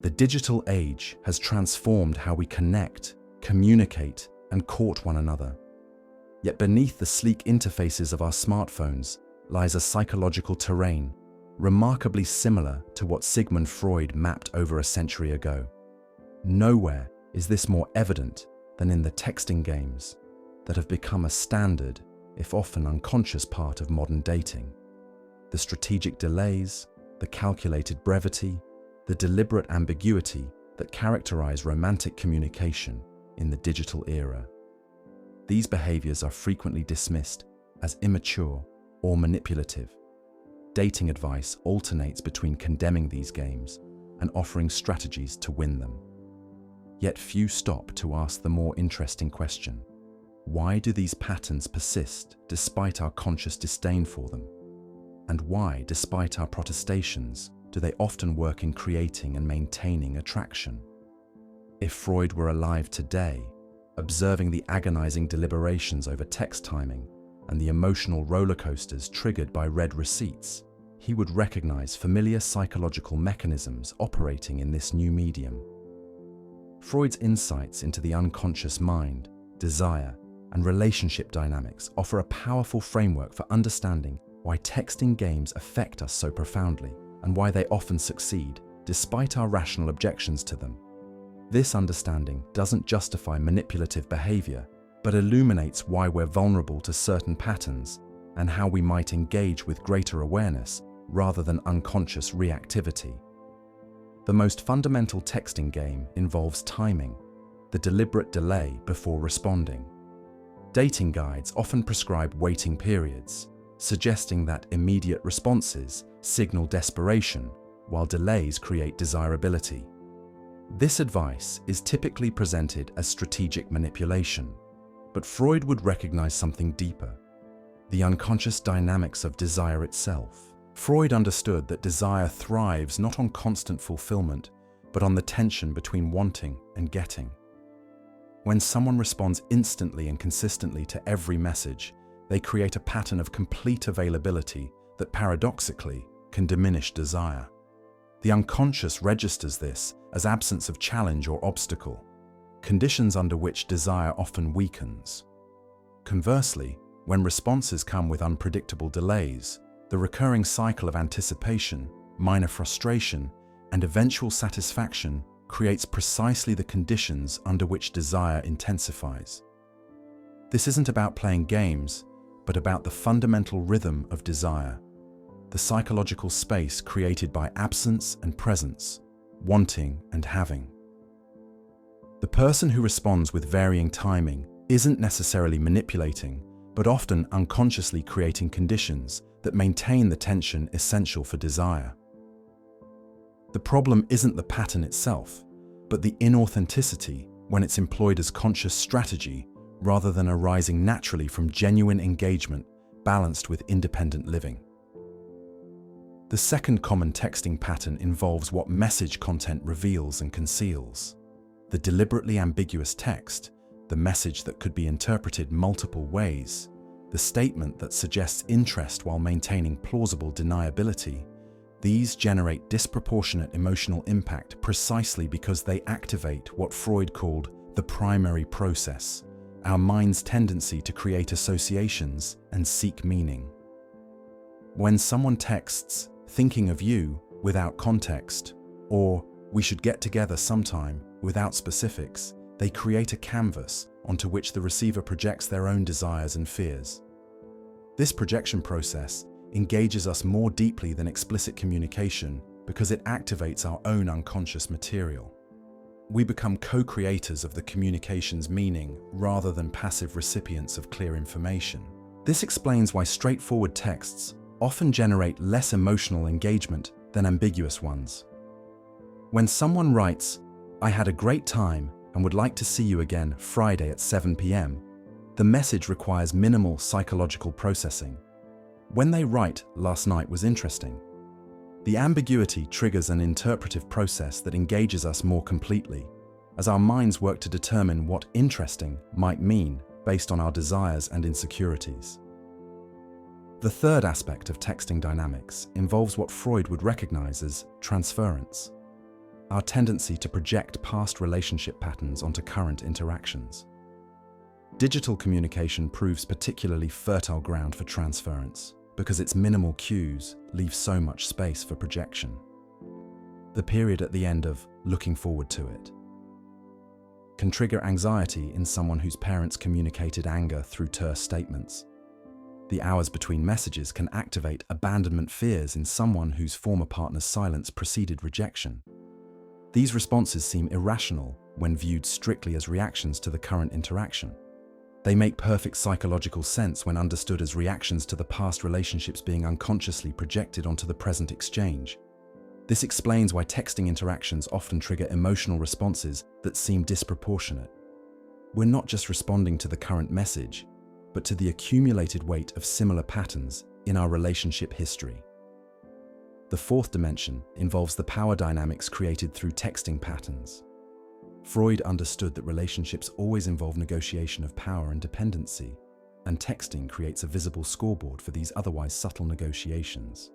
The digital age has transformed how we connect, communicate, and court one another. Yet beneath the sleek interfaces of our smartphones lies a psychological terrain remarkably similar to what Sigmund Freud mapped over a century ago. Nowhere is this more evident than in the texting games that have become a standard, if often unconscious, part of modern dating. The strategic delays, the calculated brevity, the deliberate ambiguity that characterize romantic communication in the digital era. These behaviors are frequently dismissed as immature or manipulative. Dating advice alternates between condemning these games and offering strategies to win them. Yet few stop to ask the more interesting question: why do these patterns persist despite our conscious disdain for them? And why, despite our protestations, do they often work in creating and maintaining attraction? If Freud were alive today, observing the agonizing deliberations over text timing and the emotional roller coasters triggered by read receipts, he would recognize familiar psychological mechanisms operating in this new medium. Freud's insights into the unconscious mind, desire, and relationship dynamics offer a powerful framework for understanding why texting games affect us so profoundly and why they often succeed despite our rational objections to them. This understanding doesn't justify manipulative behavior, but illuminates why we're vulnerable to certain patterns and how we might engage with greater awareness rather than unconscious reactivity. The most fundamental texting game involves timing, the deliberate delay before responding. Dating guides often prescribe waiting periods, suggesting that immediate responses signal desperation, while delays create desirability. This advice is typically presented as strategic manipulation, but Freud would recognize something deeper: the unconscious dynamics of desire itself. Freud understood that desire thrives not on constant fulfillment, but on the tension between wanting and getting. When someone responds instantly and consistently to every message, they create a pattern of complete availability that paradoxically can diminish desire. The unconscious registers this as absence of challenge or obstacle, conditions under which desire often weakens. Conversely, when responses come with unpredictable delays, the recurring cycle of anticipation, minor frustration, and eventual satisfaction creates precisely the conditions under which desire intensifies. This isn't about playing games, but about the fundamental rhythm of desire, the psychological space created by absence and presence, wanting and having. The person who responds with varying timing isn't necessarily manipulating, but often unconsciously creating conditions that maintain the tension essential for desire. The problem isn't the pattern itself, but the inauthenticity when it's employed as conscious strategy rather than arising naturally from genuine engagement balanced with independent living. The second common texting pattern involves what message content reveals and conceals. The deliberately ambiguous text, the message that could be interpreted multiple ways, the statement that suggests interest while maintaining plausible deniability, these generate disproportionate emotional impact precisely because they activate what Freud called the primary process, our mind's tendency to create associations and seek meaning. When someone texts, "thinking of you," without context, or "we should get together sometime," without specifics, they create a canvas onto which the receiver projects their own desires and fears. This projection process engages us more deeply than explicit communication because it activates our own unconscious material. We become co-creators of the communication's meaning rather than passive recipients of clear information. This explains why straightforward texts often generate less emotional engagement than ambiguous ones. When someone writes, "I had a great time and would like to see you again Friday at 7 p.m., the message requires minimal psychological processing. When they write, "Last night was interesting," the ambiguity triggers an interpretive process that engages us more completely, as our minds work to determine what interesting might mean based on our desires and insecurities. The third aspect of texting dynamics involves what Freud would recognize as transference. our tendency to project past relationship patterns onto current interactions. Digital communication proves particularly fertile ground for transference because its minimal cues leave so much space for projection. The period at the end of "looking forward to it" can trigger anxiety in someone whose parents communicated anger through terse statements. The hours between messages can activate abandonment fears in someone whose former partner's silence preceded rejection. These responses seem irrational when viewed strictly as reactions to the current interaction. They make perfect psychological sense when understood as reactions to the past relationships being unconsciously projected onto the present exchange. This explains why texting interactions often trigger emotional responses that seem disproportionate. We're not just responding to the current message, but to the accumulated weight of similar patterns in our relationship history. The fourth dimension involves the power dynamics created through texting patterns. Freud understood that relationships always involve negotiation of power and dependency, and texting creates a visible scoreboard for these otherwise subtle negotiations.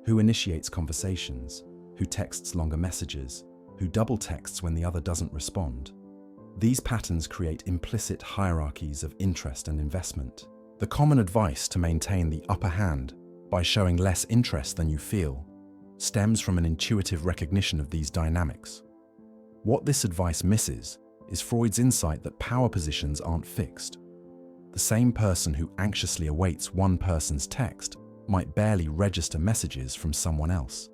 Who initiates conversations? Who texts longer messages? Who double texts when the other doesn't respond? These patterns create implicit hierarchies of interest and investment. The common advice to maintain the upper hand by showing less interest than you feel stems from an intuitive recognition of these dynamics. What this advice misses is Freud's insight that power positions aren't fixed. The same person who anxiously awaits one person's text might barely register messages from someone else.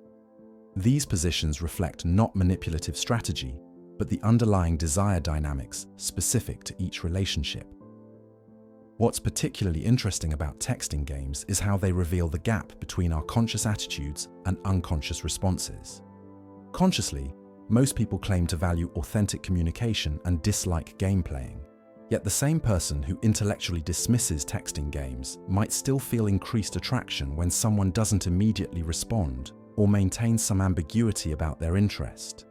These positions reflect not manipulative strategy, but the underlying desire dynamics specific to each relationship. What's particularly interesting about texting games is how they reveal the gap between our conscious attitudes and unconscious responses. Consciously, most people claim to value authentic communication and dislike game playing. Yet the same person who intellectually dismisses texting games might still feel increased attraction when someone doesn't immediately respond or maintain some ambiguity about their interest.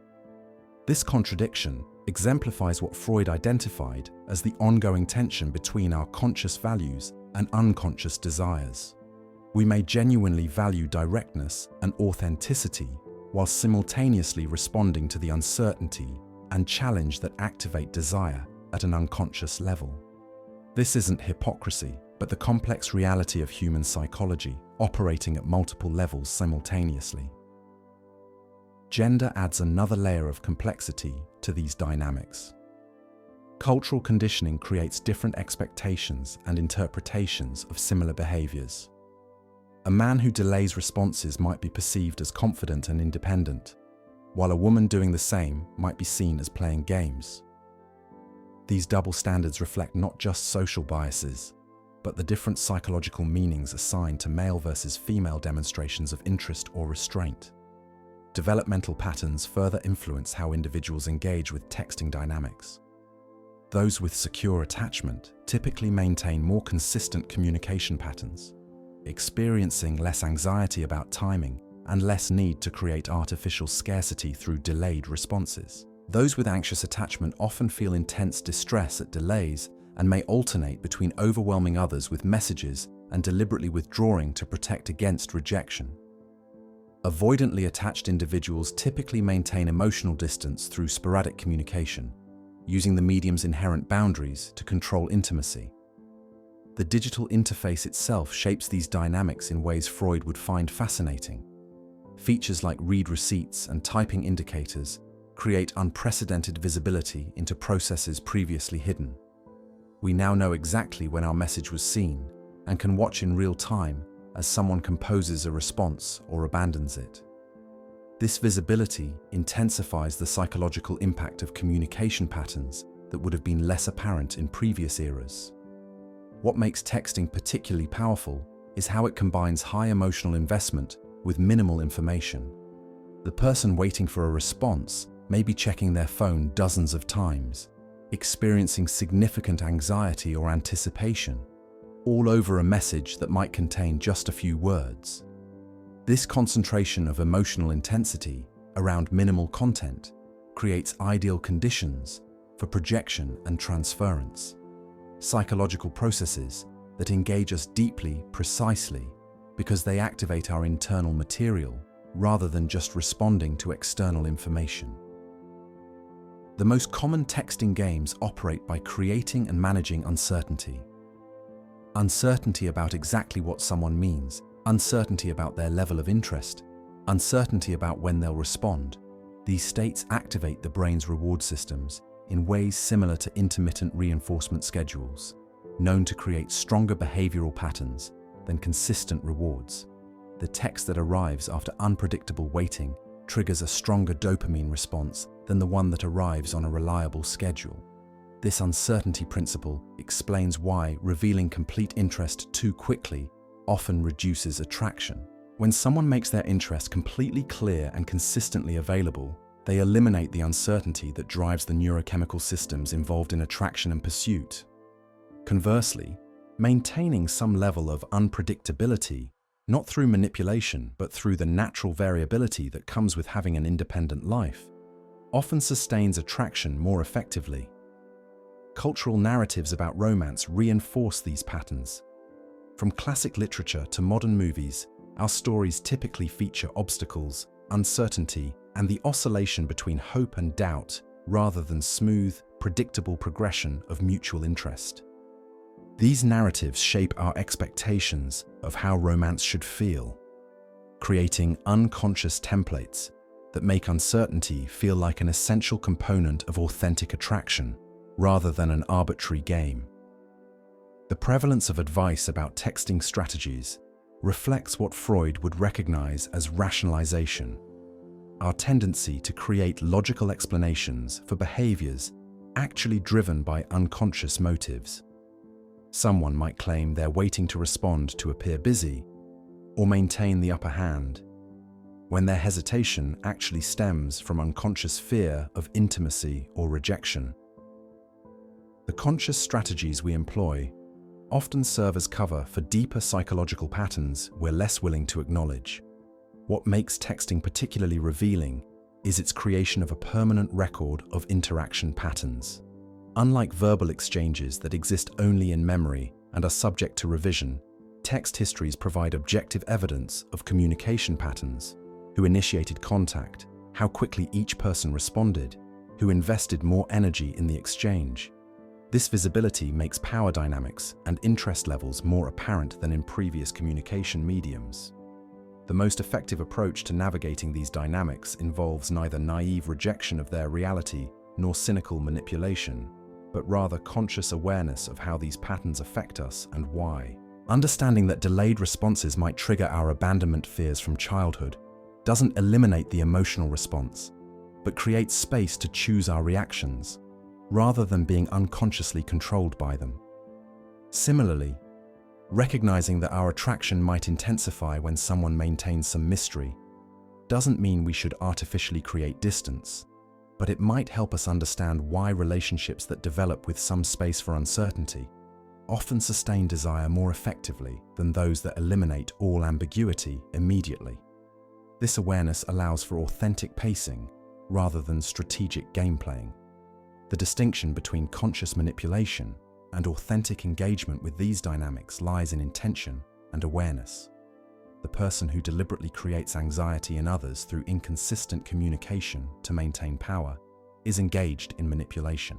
This contradiction exemplifies what Freud identified as the ongoing tension between our conscious values and unconscious desires. We may genuinely value directness and authenticity while simultaneously responding to the uncertainty and challenge that activate desire at an unconscious level. This isn't hypocrisy, but the complex reality of human psychology operating at multiple levels simultaneously. Gender adds another layer of complexity to these dynamics. Cultural conditioning creates different expectations and interpretations of similar behaviors. A man who delays responses might be perceived as confident and independent, while a woman doing the same might be seen as playing games. These double standards reflect not just social biases, but the different psychological meanings assigned to male versus female demonstrations of interest or restraint. Developmental patterns further influence how individuals engage with texting dynamics. Those with secure attachment typically maintain more consistent communication patterns, experiencing less anxiety about timing and less need to create artificial scarcity through delayed responses. Those with anxious attachment often feel intense distress at delays and may alternate between overwhelming others with messages and deliberately withdrawing to protect against rejection. Avoidantly attached individuals typically maintain emotional distance through sporadic communication, using the medium's inherent boundaries to control intimacy. The digital interface itself shapes these dynamics in ways Freud would find fascinating. Features like read receipts and typing indicators create unprecedented visibility into processes previously hidden. We now know exactly when our message was seen and can watch in real time as someone composes a response or abandons it. This visibility intensifies the psychological impact of communication patterns that would have been less apparent in previous eras. What makes texting particularly powerful is how it combines high emotional investment with minimal information. The person waiting for a response may be checking their phone dozens of times, experiencing significant anxiety or anticipation, all over a message that might contain just a few words. This concentration of emotional intensity around minimal content creates ideal conditions for projection and transference, psychological processes that engage us deeply, precisely, because they activate our internal material rather than just responding to external information. The most common texting games operate by creating and managing uncertainty. Uncertainty about exactly what someone means, uncertainty about their level of interest, uncertainty about when they'll respond. These states activate the brain's reward systems in ways similar to intermittent reinforcement schedules, known to create stronger behavioral patterns than consistent rewards. The text that arrives after unpredictable waiting triggers a stronger dopamine response than the one that arrives on a reliable schedule. This uncertainty principle explains why revealing complete interest too quickly often reduces attraction. When someone makes their interest completely clear and consistently available, they eliminate the uncertainty that drives the neurochemical systems involved in attraction and pursuit. Conversely, maintaining some level of unpredictability, not through manipulation but through the natural variability that comes with having an independent life, often sustains attraction more effectively. Cultural narratives about romance reinforce these patterns. From classic literature to modern movies, our stories typically feature obstacles, uncertainty, and the oscillation between hope and doubt rather than smooth, predictable progression of mutual interest. These narratives shape our expectations of how romance should feel, creating unconscious templates that make uncertainty feel like an essential component of authentic attraction rather than an arbitrary game. The prevalence of advice about texting strategies reflects what Freud would recognize as rationalization, our tendency to create logical explanations for behaviors actually driven by unconscious motives. Someone might claim they're waiting to respond to appear busy or maintain the upper hand, when their hesitation actually stems from unconscious fear of intimacy or rejection. The conscious strategies we employ often serve as cover for deeper psychological patterns we're less willing to acknowledge. What makes texting particularly revealing is its creation of a permanent record of interaction patterns. Unlike verbal exchanges that exist only in memory and are subject to revision, text histories provide objective evidence of communication patterns: who initiated contact, how quickly each person responded, who invested more energy in the exchange. This visibility makes power dynamics and interest levels more apparent than in previous communication mediums. The most effective approach to navigating these dynamics involves neither naive rejection of their reality nor cynical manipulation, but rather conscious awareness of how these patterns affect us and why. Understanding that delayed responses might trigger our abandonment fears from childhood doesn't eliminate the emotional response, but creates space to choose our reactions, rather than being unconsciously controlled by them. Similarly, recognizing that our attraction might intensify when someone maintains some mystery doesn't mean we should artificially create distance, but it might help us understand why relationships that develop with some space for uncertainty often sustain desire more effectively than those that eliminate all ambiguity immediately. This awareness allows for authentic pacing rather than strategic game-playing. The distinction between conscious manipulation and authentic engagement with these dynamics lies in intention and awareness. The person who deliberately creates anxiety in others through inconsistent communication to maintain power is engaged in manipulation.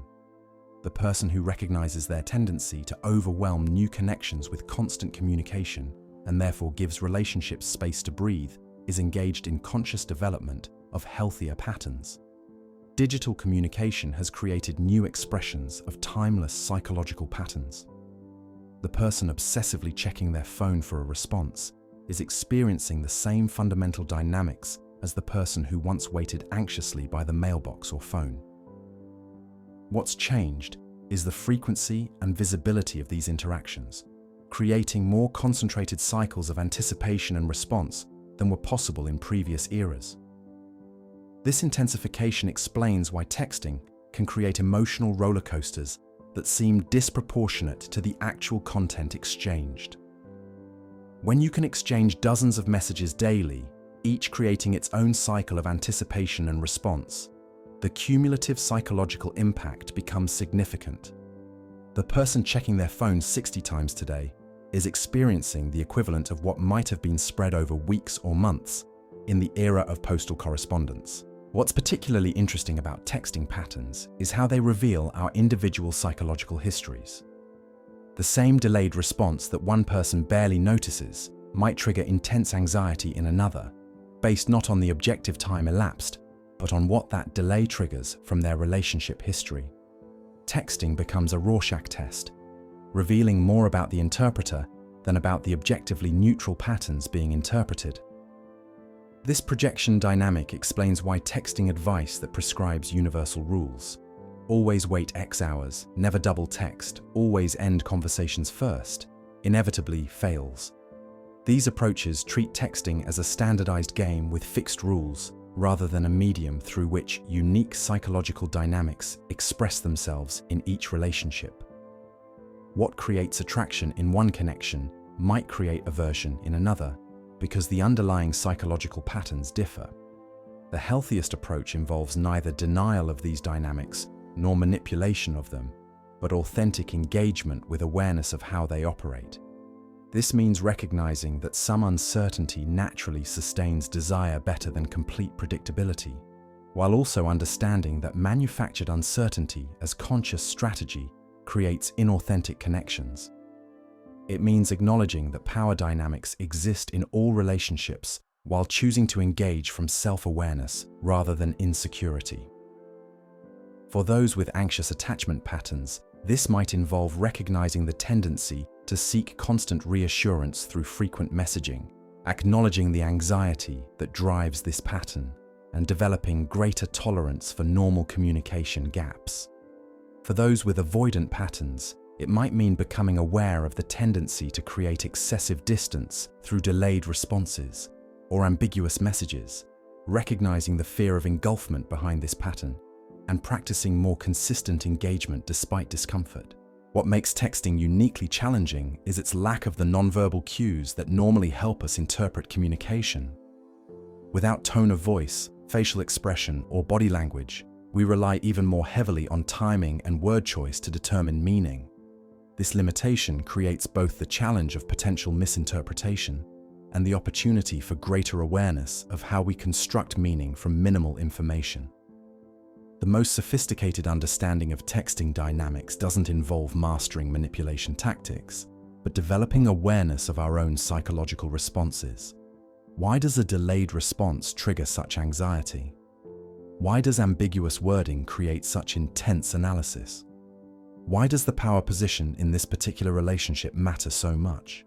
The person who recognizes their tendency to overwhelm new connections with constant communication and therefore gives relationships space to breathe is engaged in conscious development of healthier patterns. Digital communication has created new expressions of timeless psychological patterns. The person obsessively checking their phone for a response is experiencing the same fundamental dynamics as the person who once waited anxiously by the mailbox or phone. What's changed is the frequency and visibility of these interactions, creating more concentrated cycles of anticipation and response than were possible in previous eras. This intensification explains why texting can create emotional roller coasters that seem disproportionate to the actual content exchanged. When you can exchange dozens of messages daily, each creating its own cycle of anticipation and response, the cumulative psychological impact becomes significant. The person checking their phone 60 times today is experiencing the equivalent of what might have been spread over weeks or months in the era of postal correspondence. What's particularly interesting about texting patterns is how they reveal our individual psychological histories. The same delayed response that one person barely notices might trigger intense anxiety in another, based not on the objective time elapsed, but on what that delay triggers from their relationship history. Texting becomes a Rorschach test, revealing more about the interpreter than about the objectively neutral patterns being interpreted. This projection dynamic explains why texting advice that prescribes universal rules, always wait X hours, never double text, always end conversations first, inevitably fails. These approaches treat texting as a standardized game with fixed rules rather than a medium through which unique psychological dynamics express themselves in each relationship. What creates attraction in one connection might create aversion in another, because the underlying psychological patterns differ. The healthiest approach involves neither denial of these dynamics nor manipulation of them, but authentic engagement with awareness of how they operate. This means recognizing that some uncertainty naturally sustains desire better than complete predictability, while also understanding that manufactured uncertainty as conscious strategy creates inauthentic connections. It means acknowledging that power dynamics exist in all relationships while choosing to engage from self-awareness rather than insecurity. For those with anxious attachment patterns, this might involve recognizing the tendency to seek constant reassurance through frequent messaging, acknowledging the anxiety that drives this pattern, and developing greater tolerance for normal communication gaps. For those with avoidant patterns, it might mean becoming aware of the tendency to create excessive distance through delayed responses or ambiguous messages, recognizing the fear of engulfment behind this pattern, and practicing more consistent engagement despite discomfort. What makes texting uniquely challenging is its lack of the nonverbal cues that normally help us interpret communication. Without tone of voice, facial expression, or body language, we rely even more heavily on timing and word choice to determine meaning. This limitation creates both the challenge of potential misinterpretation and the opportunity for greater awareness of how we construct meaning from minimal information. The most sophisticated understanding of texting dynamics doesn't involve mastering manipulation tactics, but developing awareness of our own psychological responses. Why does a delayed response trigger such anxiety? Why does ambiguous wording create such intense analysis? Why does the power position in this particular relationship matter so much?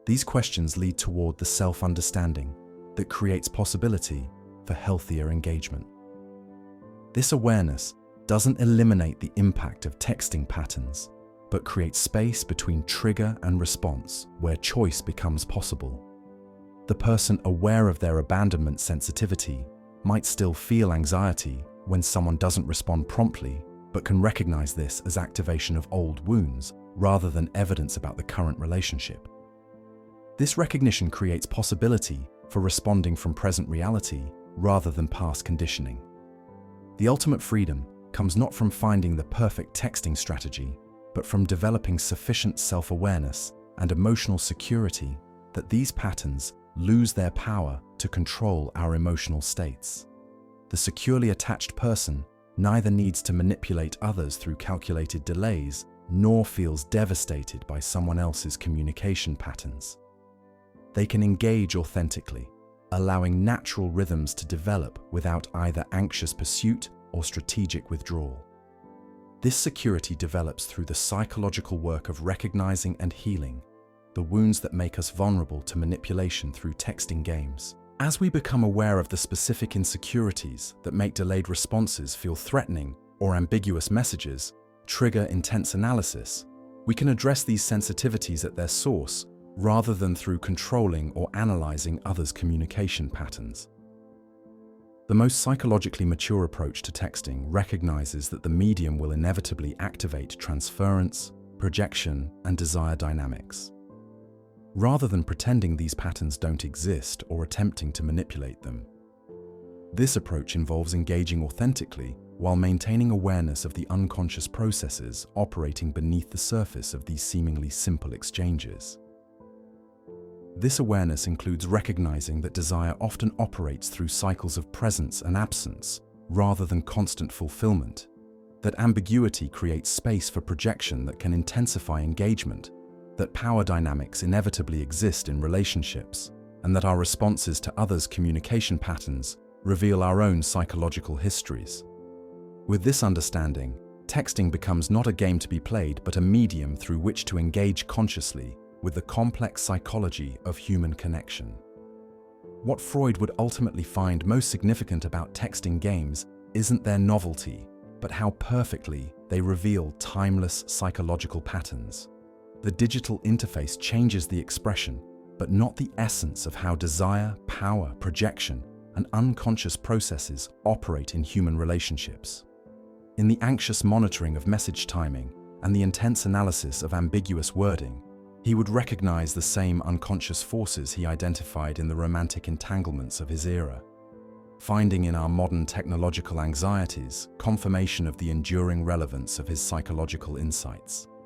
These questions lead toward the self-understanding that creates possibility for healthier engagement. This awareness doesn't eliminate the impact of texting patterns, but creates space between trigger and response where choice becomes possible. The person aware of their abandonment sensitivity might still feel anxiety when someone doesn't respond promptly, but can recognize this as activation of old wounds rather than evidence about the current relationship. This recognition creates possibility for responding from present reality rather than past conditioning. The ultimate freedom comes not from finding the perfect texting strategy, but from developing sufficient self-awareness and emotional security that these patterns lose their power to control our emotional states. The securely attached person neither needs to manipulate others through calculated delays, nor feels devastated by someone else's communication patterns. They can engage authentically, allowing natural rhythms to develop without either anxious pursuit or strategic withdrawal. This security develops through the psychological work of recognizing and healing the wounds that make us vulnerable to manipulation through texting games. As we become aware of the specific insecurities that make delayed responses feel threatening or ambiguous messages trigger intense analysis, we can address these sensitivities at their source rather than through controlling or analyzing others' communication patterns. The most psychologically mature approach to texting recognizes that the medium will inevitably activate transference, projection, and desire dynamics. Rather than pretending these patterns don't exist or attempting to manipulate them. This approach involves engaging authentically while maintaining awareness of the unconscious processes operating beneath the surface of these seemingly simple exchanges. This awareness includes recognizing that desire often operates through cycles of presence and absence, rather than constant fulfillment, that ambiguity creates space for projection that can intensify engagement, that power dynamics inevitably exist in relationships, and that our responses to others' communication patterns reveal our own psychological histories. With this understanding, texting becomes not a game to be played, but a medium through which to engage consciously with the complex psychology of human connection. What Freud would ultimately find most significant about texting games isn't their novelty, but how perfectly they reveal timeless psychological patterns. The digital interface changes the expression, but not the essence of how desire, power, projection, and unconscious processes operate in human relationships. In the anxious monitoring of message timing and the intense analysis of ambiguous wording, he would recognize the same unconscious forces he identified in the romantic entanglements of his era, finding in our modern technological anxieties confirmation of the enduring relevance of his psychological insights.